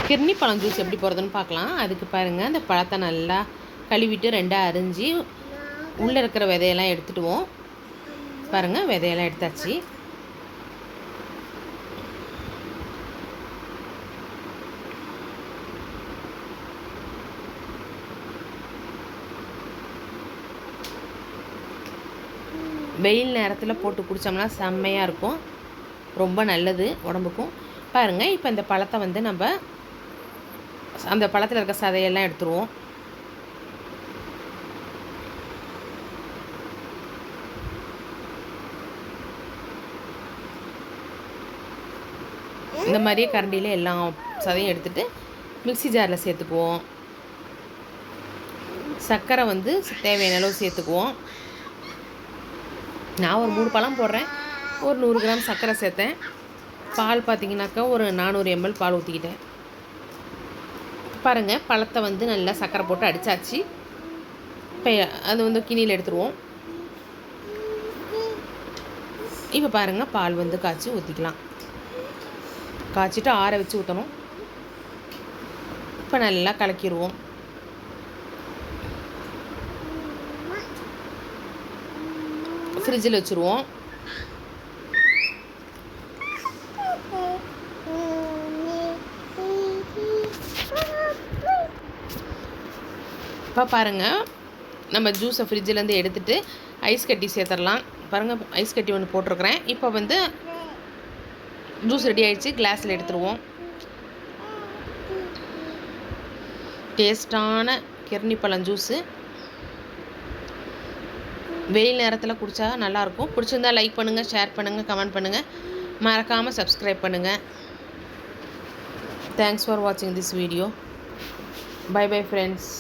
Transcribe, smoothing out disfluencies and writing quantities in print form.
கிர்னி பழம் ஜூஸ் எப்படி போடுறதுன்னு பார்க்கலாம். அதுக்கு பாருங்கள், அந்த பழத்தை நல்லா கழுவிட்டு ரெண்டாக அரிஞ்சு உள்ளே இருக்கிற விதையெல்லாம் எடுத்துடுவோம். பாருங்கள், விதையெல்லாம் எடுத்தாச்சு. வெயில் நேரத்தில் போட்டு குடித்தோம்னா செம்மையாக இருக்கும், ரொம்ப நல்லது உடம்புக்கும். பாருங்கள், இப்போ இந்த பழத்தை வந்து நம்ம அந்த பழத்தில் இருக்க சதையெல்லாம் எடுத்துருவோம். இந்த மாதிரியே கரண்டியில் எல்லா சதையும் எடுத்துகிட்டு மிக்ஸி ஜாரில் சேர்த்துக்குவோம். சர்க்கரை வந்து தேவையான அளவு சேர்த்துக்குவோம். நான் ஒரு 3 பழம் போடுறேன், ஒரு 100 கிராம் சர்க்கரை சேர்த்தேன். பால் பார்த்திங்கனாக்கா ஒரு 400 ml பால் ஊற்றிக்கிட்டேன். பாருங்கள், பழத்தை வந்து நல்லா சர்க்கரை போட்டு அடித்தாச்சு. இப்போ அது வந்து கிணியில் எடுத்துருவோம். இப்போ பாருங்கள், பால் வந்து காய்ச்சி ஊற்றிக்கலாம். காய்ச்சிட்டு ஆற வச்சு ஊற்றணும். இப்போ நல்லா கலக்கிடுவோம். ஃப்ரிட்ஜில் வச்சுருவோம். இப்போ பாருங்கள், நம்ம ஜூஸை ஃப்ரிட்ஜிலேருந்து எடுத்துகிட்டு ஐஸ் கட்டி சேர்த்துடலாம். பாருங்கள், ஐஸ் கட்டி ஒன்று போட்டிருக்கிறேன். இப்போ வந்து ஜூஸ் ரெடி ஆகிடுச்சு. கிளாஸில் எடுத்துருவோம். டேஸ்டான கிர்னி பழம் ஜூஸு வெயில் நேரத்தில் குடித்தா நல்லாயிருக்கும். பிடிச்சிருந்தா லைக் பண்ணுங்கள், ஷேர் பண்ணுங்கள், கமெண்ட் பண்ணுங்கள். மறக்காமல் சப்ஸ்கிரைப் பண்ணுங்கள். தேங்க்ஸ் ஃபார் வாட்சிங் this video. Bye bye friends.